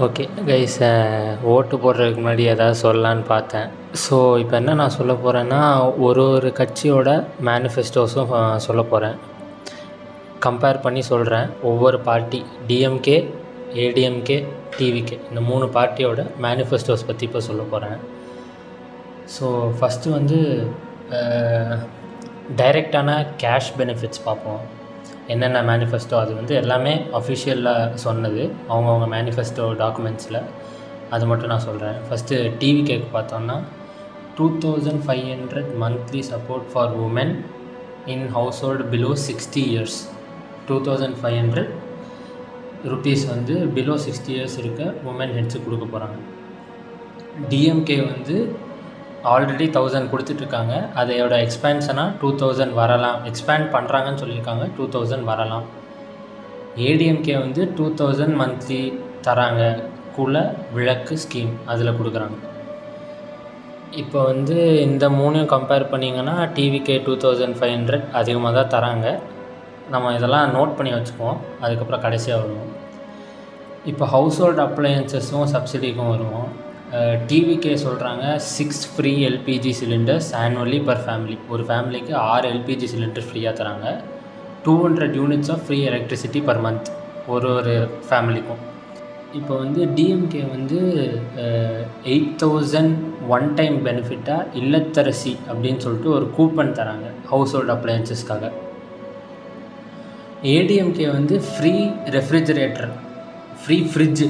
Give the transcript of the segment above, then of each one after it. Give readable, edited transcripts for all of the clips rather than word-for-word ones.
Okay guys, ஓட்டு போடுறதுக்கு முன்னாடி ஏதாவது சொல்லலான்னு பார்த்தேன். ஸோ இப்போ என்ன நான் சொல்ல போகிறேன்னா, ஒரு கட்சியோட மேனிஃபெஸ்டோஸும் சொல்ல போகிறேன். கம்பேர் பண்ணி சொல்கிறேன். ஒவ்வொரு பார்ட்டி டிஎம்கே, ஏடிஎம்கே, டிவிகே இந்த 3 பார்ட்டியோட மேனிஃபெஸ்டோஸ் பற்றி இப்போ சொல்ல போகிறேன். ஸோ ஃபஸ்ட்டு வந்து டைரெக்டான கேஷ் பெனிஃபிட்ஸ் பார்ப்போம். என்னென்ன மேனிஃபெஸ்டோ அது வந்து எல்லாமே அஃபிஷியலாக சொன்னது அவங்கவுங்க மேனிஃபெஸ்டோ டாக்குமெண்ட்ஸில். அது மட்டும் நான் சொல்கிறேன். ஃபஸ்ட்டு டிவிகேக்கு பார்த்தோன்னா 2500 monthly support for women in household below 60 years. 2500 rupees வந்து பிலோ 60 years இருக்க உமன் ஹெட்ஸுக்கு கொடுக்க போகிறாங்க. டிஎம்கே வந்து ஆல்ரெடி 1000 கொடுத்துட்ருக்காங்க. அதையோட எக்ஸ்பேன்ஷனாக 2000 வரலாம். எக்ஸ்பேண்ட் பண்ணுறாங்கன்னு சொல்லியிருக்காங்க. 2000 வரலாம். ஏடிஎம்கே வந்து 2000 மந்த்லி தராங்க. குல விளக்கு ஸ்கீம் அதில் கொடுக்குறாங்க. இப்போ வந்து இந்த 3 கம்பேர் பண்ணிங்கன்னா டிவிகே 2500 அதிகமாக தான் தராங்க. நம்ம இதெல்லாம் நோட் பண்ணி வச்சுக்குவோம். அதுக்கப்புறம் கடைசியாக வருவோம். இப்போ ஹவுஸ் ஹோல்டு அப்ளையன்சஸும் சப்சிடிக்கும் வருவோம். டிவிகே சொல்கிறாங்க 6 free LPG cylinders annually per family. ஒரு ஃபேமிலிக்கு 6 எல்பிஜி சிலிண்டர் ஃப்ரீயாக தராங்க. 200 units of free electricity per month ஒரு ஃபேமிலிக்கும். இப்போ வந்து டிஎம்கே வந்து 8000 ஒன் டைம் பெனிஃபிட்டாக இல்லத்தரசி அப்படின்னு சொல்லிட்டு ஒரு கூப்பன் தராங்க ஹவுஸ் ஹோல்டு அப்ளையன்சஸ்க்காக. ஏடிஎம்கே வந்து ஃப்ரீ ரெஃப்ரிஜரேட்டர், ஃப்ரீ ஃப்ரிட்ஜு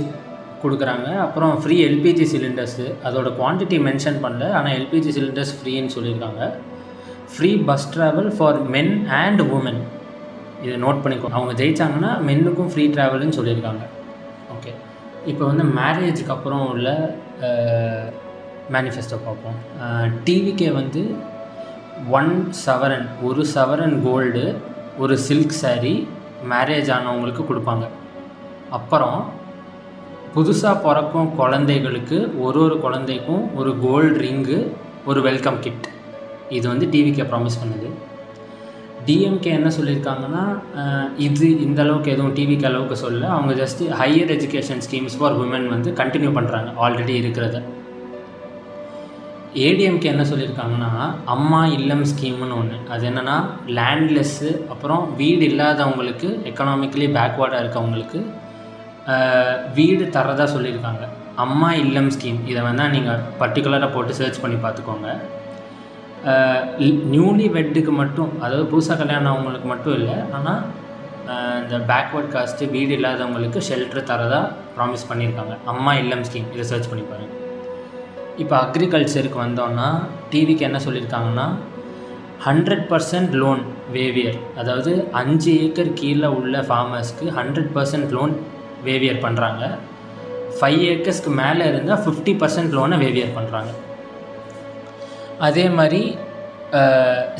கொடுக்குறாங்க. அப்புறம் ஃப்ரீ எல்பிஜி சிலிண்டர்ஸு, அதோட குவான்டிட்டி மென்ஷன் பண்ணல, ஆனால் எல்பிஜி சிலிண்டர்ஸ் ஃப்ரீன்னு சொல்லியிருக்காங்க. Free bus travel for men and women. இதை நோட் பண்ணிக்கோ. அவங்க ஜெயித்தாங்கன்னா மென்னுக்கும் ஃப்ரீ ட்ராவல்னு சொல்லியிருக்காங்க. ஓகே, இப்போ வந்து மேரேஜுக்கு அப்புறம் உள்ள மேனிஃபெஸ்டோ பார்ப்போம். டிவிகே வந்து 1 சவரன், 1 சவரன் கோல்டு, ஒரு சில்க் சாரீ மேரேஜ் ஆனவங்களுக்கு கொடுப்பாங்க. அப்புறம் புதுசாக பிறக்கும் குழந்தைகளுக்கு ஒரு குழந்தைக்கும் ஒரு கோல்டு ரிங்கு, ஒரு வெல்கம் கிட். இது வந்து டிவிகே ப்ராமிஸ் பண்ணுது. டிஎம்கே என்ன சொல்லியிருக்காங்கன்னா, இது இந்த அளவுக்கு எதுவும் டிவிகே அளவுக்கு சொல்ல. அவங்க just higher education schemes for women வந்து கண்டினியூ பண்ணுறாங்க ஆல்ரெடி இருக்கிறத. ஏடிஎம்கே என்ன சொல்லியிருக்காங்கன்னா, அம்மா இல்லம் ஸ்கீம்னு ஒன்று. அது என்னென்னா லேண்ட்லெஸ்ஸு, அப்புறம் வீடு இல்லாதவங்களுக்கு, எக்கனாமிக்கலி பேக்வேர்டாக இருக்கவங்களுக்கு வீடு தரதாக சொல்லியிருக்காங்க. அம்மா இல்லம் ஸ்கீம். இதை வேணால் நீங்கள் பர்டிகுலராக போட்டு சர்ச் பண்ணி பார்த்துக்கோங்க. நியூலி வெட்டுக்கு மட்டும், அதாவது புதுசாக கல்யாணம் அவங்களுக்கு மட்டும் இல்லை, ஆனால் இந்த பேக்வேர்ட் காஸ்ட்டு வீடு இல்லாதவங்களுக்கு ஷெல்டர் தரதாக ப்ராமிஸ் பண்ணியிருக்காங்க. அம்மா இல்லம் ஸ்கீம், இதை சர்ச் பண்ணி பாருங்கள். இப்போ அக்ரிகல்ச்சருக்கு வந்தோன்னா டிவிக்கு என்ன சொல்லியிருக்காங்கன்னா, 100% லோன் வேவியர். அதாவது 5 ஏக்கர் கீழே உள்ள ஃபார்மர்ஸ்க்கு 100% லோன் வேவியர் பண்ணுறாங்க. 5 ஏக்கர்ஸ்க்கு மேலே இருந்தால் 50% லோனை வேவியர் பண்ணுறாங்க. அதே மாதிரி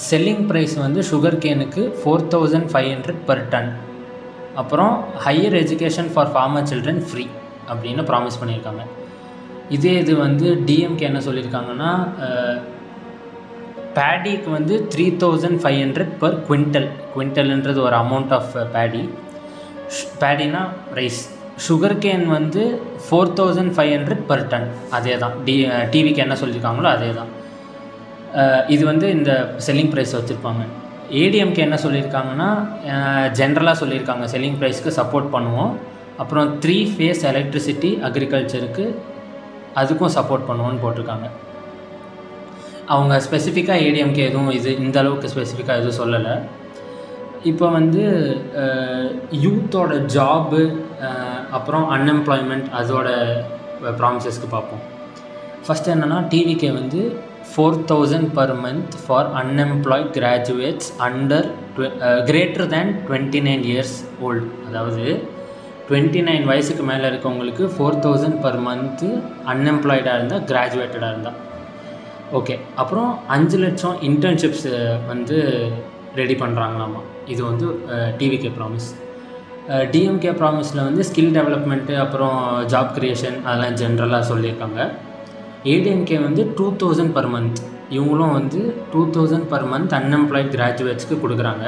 செல்லிங் ப்ரைஸ் வந்து சுகர் கேனுக்கு 4500 பர் டன். அப்புறம் higher education for farmer children free அப்படின்னு ப்ராமிஸ் பண்ணியிருக்காங்க. இது வந்து டிஎம்கே என்ன சொல்லியிருக்காங்கன்னா, பேடிக்கு வந்து 3500 பர் குவிண்டல். குவிண்டல்ன்றது ஒரு அமௌண்ட் ஆஃப் பேடினா ரைஸ். சுகர் கேன் வந்து 4500 பர் டன். அதே தான் டிவிக்கு என்ன சொல்லியிருக்காங்களோ அதே தான். இது வந்து இந்த செல்லிங் ப்ரைஸ் வச்சுருப்பாங்க. ஏடிஎம்கே என்ன சொல்லியிருக்காங்கன்னா, ஜென்ரலாக சொல்லியிருக்காங்க செல்லிங் ப்ரைஸ்க்கு சப்போர்ட் பண்ணுவோம். அப்புறம் 3 ஃபேஸ் எலக்ட்ரிசிட்டி அக்ரிகல்ச்சருக்கு அதுக்கும் சப்போர்ட் பண்ணுவோன்னு போட்டிருக்காங்க. அவங்க ஸ்பெசிஃபிக்காக ஏடிஎம்கே எதுவும் இந்த அளவுக்கு ஸ்பெசிஃபிக்காக எதுவும் சொல்லலை. இப்போ வந்து யூத்தோட ஜாபு, அப்புறம் அன்எம்ப்ளாய்மெண்ட், அதோட ப்ராமிசஸ்க்கு பார்ப்போம். ஃபஸ்ட்டு என்னென்னா, டிவிகே வந்து 4000 per month for unemployed graduates under greater than 29 years old. அதாவது 29 வயசுக்கு மேலே இருக்கவங்களுக்கு 4000 பர் மந்த்து அன்எம்ப்ளாய்டாக இருந்தால், கிராஜுவேட்டடாக இருந்தால். ஓகே, அப்புறம் 5 லட்சம் இன்டர்ன்ஷிப்ஸ் வந்து ரெடி பண்ணுறாங்களாமா. இது வந்து டிவிகே ப்ராமிஸ். டிஎம்கே ப்ராமிஸில் வந்து ஸ்கில் டெவலப்மெண்ட்டு, அப்புறம் ஜாப் க்ரியேஷன், அதெல்லாம் ஜென்ரலாக சொல்லியிருக்காங்க. ஏடிஎம்கே வந்து 2000 பர் மந்த். இவங்களும் வந்து 2000 பர் மந்த் அன்எம்ப்ளாய்ட் கிராஜுவேட்ஸ்க்கு கொடுக்குறாங்க.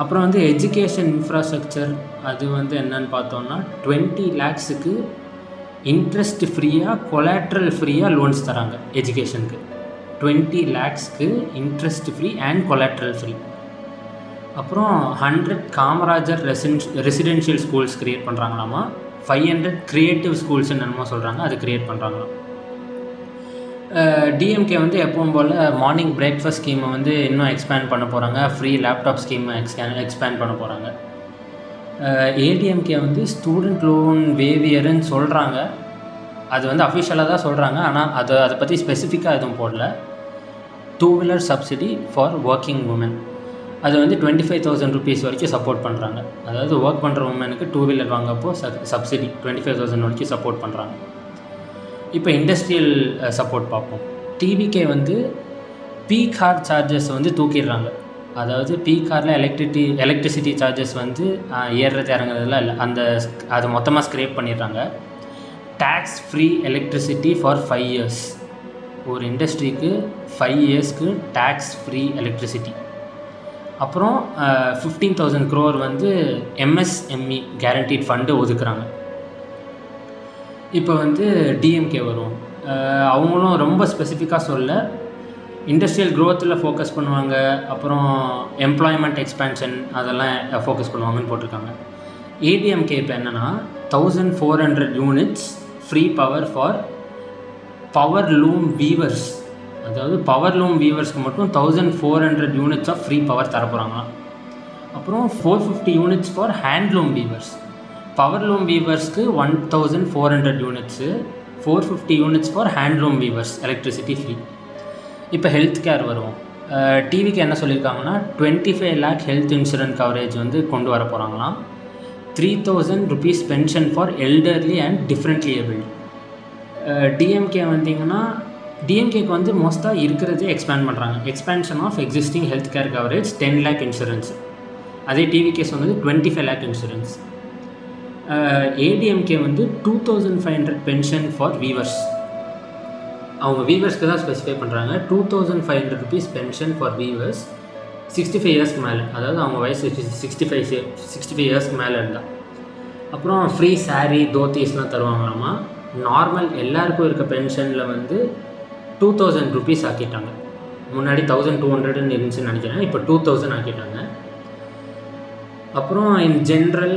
அப்புறம் வந்து எஜுகேஷன் இன்ஃப்ராஸ்ட்ரக்சர் அது வந்து என்னன்னு பார்த்தோம்னா 20 lakhsக்கு இன்ட்ரெஸ்ட் ஃப்ரீயாக கொலாட்ரல் ஃப்ரீயாக லோன்ஸ் தராங்க எஜுகேஷனுக்கு. 20 lakhsக்கு interest free and collateral free. அப்புறம் 100 காமராஜர் ரெசிடென்ஷியல் ஸ்கூல்ஸ் க்ரியேட் பண்ணுறாங்களாமா. 500 க்ரியேட்டிவ் ஸ்கூல்ஸ்ன்னு என்னமோ சொல்கிறாங்க, அது க்ரியேட் பண்ணுறாங்களாம். டிஎம்கே வந்து எப்பவும் போல் மார்னிங் பிரேக்ஃபாஸ்ட் ஸ்கீமை வந்து இன்னும் எக்ஸ்பேண்ட் பண்ண போகிறாங்க. ஃப்ரீ லேப்டாப் ஸ்கீமை எக்ஸ்பேண்ட் பண்ண போகிறாங்க. ஏடிஎம்கே வந்து ஸ்டூடெண்ட் லோன் வேவியர்னு சொல்கிறாங்க. அது வந்து அஃபிஷியலாக தான் சொல்கிறாங்க, ஆனால் அதை பற்றி ஸ்பெசிஃபிக்காக எதுவும் போடல. 2-wheeler subsidy for working woman அது வந்து 25,000 rupees வரைக்கும் சப்போர்ட் பண்ணுறாங்க. அதாவது ஒர்க் பண்ணுற உமனுக்கு 2-wheeler வாங்கப்போ சப்சிடி 25,000 வரைக்கும் சப்போர்ட் பண்ணுறாங்க. இப்போ இண்டஸ்ட்ரியல் சப்போர்ட் பார்ப்போம். டிவிகே வந்து பீக் ஹார் சார்ஜஸ் வந்து தூக்கிடுறாங்க. அதாவது பீக் ஹாரில் எலக்ட்ரிசிட்டி சார்ஜஸ் வந்து ஏறுறது இறங்குறதுலாம் இல்லை, அது மொத்தமாக ஸ்க்ரேப் பண்ணிடுறாங்க. Tax free electricity for 5 years. ஒரு இண்டஸ்ட்ரிக்கு 5 yearsக்கு டேக்ஸ் ஃப்ரீ எலக்ட்ரிசிட்டி. அப்புறம் 15,000 crore வந்து எம்எஸ்எம்இ கேரண்டீட் ஃபண்டு ஒதுக்குறாங்க. இப்போ வந்து டிஎம்கே வரும். அவங்களும் ரொம்ப ஸ்பெசிஃபிக்காக சொல்ல, இண்டஸ்ட்ரியல் க்ரோத்தில் ஃபோக்கஸ் பண்ணுவாங்க, அப்புறம் எம்ப்ளாய்மெண்ட் எக்ஸ்பேன்ஷன் அதெல்லாம் ஃபோக்கஸ் பண்ணுவாங்கன்னு போட்டிருக்காங்க. ஏடிஎம்கே இப்போ என்னென்னா 1400 units free power for power loom weavers. அதாவது பவர் லூம் வீவர்ஸ்க்கு மட்டும் 1400 units ஆஃப் ஃப்ரீ பவர் தரப்போகிறாங்களாம். அப்புறம் 450 units for handloom weavers. Power loom வீவர்ஸ்க்கு 1400 units, 450 units for handloom weavers electricity free. இப்போ ஹெல்த் கேர் வருவோம். டிவிக்கு என்ன சொல்லியிருக்காங்கன்னா 25 lakh ஹெல்த் இன்சூரன்ஸ் கவரேஜ் வந்து கொண்டு வர போகிறாங்களாம். 3,000 rupees pension for elderly and differently abled. DMK வந்தீங்கன்னா டிஎம்கேக்கு வந்து மோஸ்ட்டாக இருக்கிறதே எக்ஸ்பேண்ட் பண்ணுறாங்க. Expansion of existing health care coverage 10 lakh insurance. அதே டிவிகே சொன்னது 25 lakh இன்சூரன்ஸ். ஏடிஎம்கே வந்து 2,500 பென்ஷன் ஃபார் வீவர்ஸ். அவங்க வீவர்ஸ்க்கு தான் ஸ்பெசிஃபை பண்ணுறாங்க. 2,500 rupees பென்ஷன் ஃபார் வீவர்ஸ் 65 yearsக்கு மேலே, அதாவது அவங்க வயசு 65 yearsக்கு மேலே இருந்தால். அப்புறம் ஃப்ரீ சாரீ தோத்தீஸ்லாம் தருவாங்களாமா. நார்மல் எல்லாருக்கும் இருக்க பென்ஷனில் வந்து 2,000 rupees ஆக்கிட்டாங்க. முன்னாடி 1,200 இருந்துச்சுன்னு நினைக்கிறேன், இப்போ 2,000 ஆக்கிட்டாங்க. அப்புறம் இன் ஜென்ரல்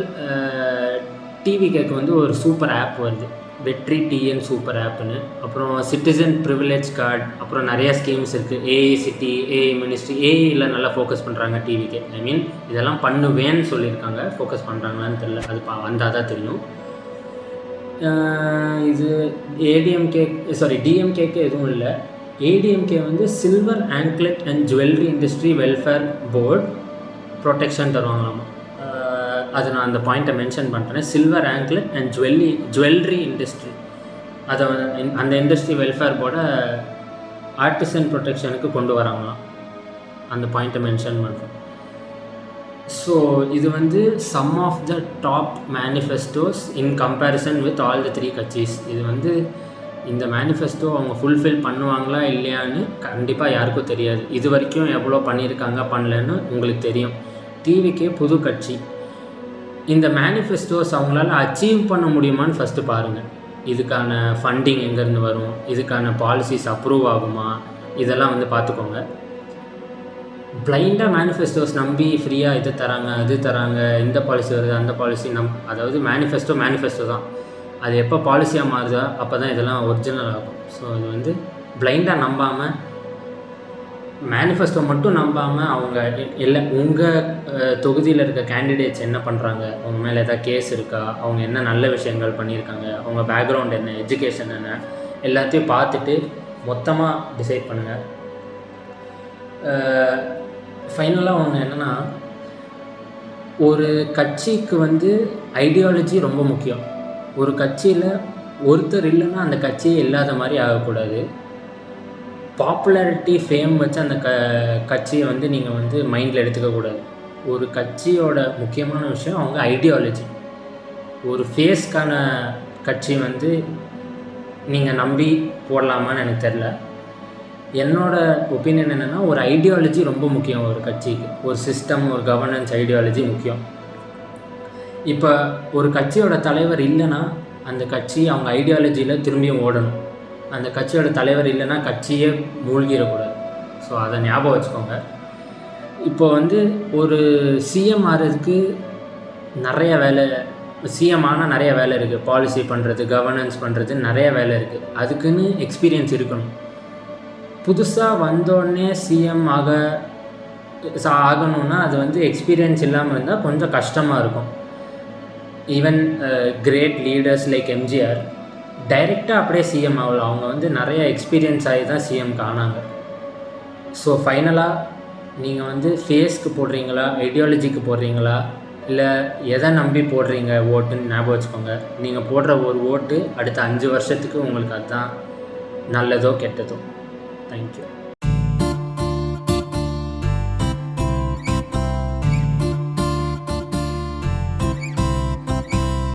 டிவிகேக்கு வந்து ஒரு சூப்பர் ஆப் வருது, வெற்றி டிஎன் சூப்பர் ஆப்னு. அப்புறம் சிட்டிசன் ப்ரிவிலேஜ் கார்டு, அப்புறம் நிறையா ஸ்கீம்ஸ் இருக்குது. ஏஐ சிட்டி, ஏஐ மினிஸ்ட்ரி, ஏஐயில் நல்லா ஃபோக்கஸ் பண்ணுறாங்க டிவிகே. ஐ மீன் இதெல்லாம் பண்ணுவேன்னு சொல்லியிருக்காங்க, ஃபோக்கஸ் பண்ணுறாங்களான்னு தெரியல, அது வந்தால் தான் தெரியும். இது டிஎம்கேக்கு எதுவும் இல்லை. ஏடிஎம்கே வந்து silver anklet and jewellery industry welfare board protection தருவாங்களாமா. அது நான் அந்த பாயிண்ட்டை மென்ஷன் பண்ணுறேன். Silver anklet and jewellery industry, அதை அந்த இண்டஸ்ட்ரி வெல்ஃபேர் போர்டை ஆர்டிசன் ப்ரொடெக்ஷனுக்கு கொண்டு வராங்களாம். அந்த பாயிண்ட்டை மென்ஷன் பண்ணுறேன். ஸோ இது வந்து some of the top manifestos in comparison with all the 3 கட்சிஸ். இது வந்து இந்த மேனிஃபெஸ்டோ அவங்க ஃபுல்ஃபில் பண்ணுவாங்களா இல்லையான்னு கண்டிப்பாக யாருக்கும் தெரியாது. இது வரைக்கும் எவ்வளோ பண்ணியிருக்காங்க பண்ணலன்னு உங்களுக்கு தெரியும். டிவிக்கே புது கட்சி. இந்த மேனிஃபெஸ்டோஸ் அவங்களால அச்சீவ் பண்ண முடியுமான்னு ஃபஸ்ட்டு பாருங்கள். இதுக்கான ஃபண்டிங் எங்கேருந்து வரும், இதுக்கான பாலிசிஸ் அப்ரூவ் ஆகுமா, இதெல்லாம் வந்து பார்த்துக்கோங்க. பிளைண்டாக மேனிஃபெஸ்டோஸ் நம்பி ஃப்ரீயாக இது தராங்க அது தராங்க, இந்த பாலிசி வருது அந்த பாலிசி அதாவது மேனிஃபெஸ்டோ தான், அது எப்போ பாலிசியாக மாறுதோ அப்போ தான் இதெல்லாம் ஒரிஜினல் ஆகும். ஸோ இது வந்து பிளைண்டாக நம்பாமல், மேனிஃபெஸ்டோ மட்டும் நம்பாமல், அவங்க இல்லை உங்கள் தொகுதியில் இருக்க கேண்டிடேட்ஸ் என்ன பண்ணுறாங்க, அவங்க மேலே எதாவது கேஸ் இருக்கா, அவங்க என்ன நல்ல விஷயங்கள் பண்ணியிருக்காங்க, அவங்க பேக்ரவுண்ட் என்ன, எஜுகேஷன் என்ன, எல்லாத்தையும் பார்த்துட்டு மொத்தமாக டிசைட் பண்ணுங்கள். ஃபைனலாக ஒன்று என்னென்னா, ஒரு கட்சிக்கு வந்து ஐடியாலஜி ரொம்ப முக்கியம். ஒரு கட்சியில் ஒருத்தர் இல்லைன்னா அந்த கட்சியே இல்லாத மாதிரி ஆகக்கூடாது. பாப்புலாரிட்டி ஃபேம் வச்சு அந்த கட்சியை வந்து நீங்கள் வந்து மைண்டில் எடுத்துக்கக்கூடாது. ஒரு கட்சியோட முக்கியமான விஷயம் அவங்க ஐடியாலஜி. ஒரு ஃபேஸ்க்கான கட்சி வந்து நீங்கள் நம்பி போடலாமான்னு எனக்கு தெரில. என்னோட ஒப்பீனியன் என்னென்னா, ஒரு ஐடியாலஜி ரொம்ப முக்கியம் ஒரு கட்சிக்கு. ஒரு சிஸ்டம், ஒரு கவர்னன்ஸ் ஐடியாலஜி முக்கியம். இப்போ ஒரு கட்சியோட தலைவர் இல்லைன்னா அந்த கட்சி அவங்க ஐடியாலஜியில் திரும்பியும் ஓடணும். அந்த கட்சியோட தலைவர் இல்லைன்னா கட்சியே மூழ்கிடக்கூடாது. ஸோ அதை ஞாபகம் வச்சுக்கோங்க. இப்போ வந்து ஒரு சிஎம் ஆகிறதுக்கு நிறைய வேலை, சிஎம் ஆனால் நிறைய வேலை இருக்குது. பாலிசி பண்ணுறது, கவர்னன்ஸ் பண்ணுறது, நிறைய வேலை இருக்குது. அதுக்குன்னு எக்ஸ்பீரியன்ஸ் இருக்கணும். புதுசாக வந்தோடனே சிஎம் ஆகணும்னா அது வந்து எக்ஸ்பீரியன்ஸ் இல்லாமல் இருந்தால் கொஞ்சம் கஷ்டமாக இருக்கும். Even great leaders like MGR டைரெக்டாக அப்படியே சிஎம் ஆகல. அவங்க வந்து நிறைய எக்ஸ்பீரியன்ஸ் ஆகி தான் சிஎம்க்கு ஆனாங்க. ஸோ ஃபைனலாக நீங்கள் வந்து ஃபேஸ்க்கு போடுறீங்களா, ஐடியாலஜிக்கு போடுறீங்களா, இல்லை எதை நம்பி போடுறீங்க ஓட்டுன்னு ஞாபகம் வச்சுக்கோங்க. நீங்கள் போடுற ஒரு ஓட்டு அடுத்த 5 வருஷத்துக்கு உங்களுக்கு அதுதான் நல்லதோ கெட்டதோ. தேங்க்யூ.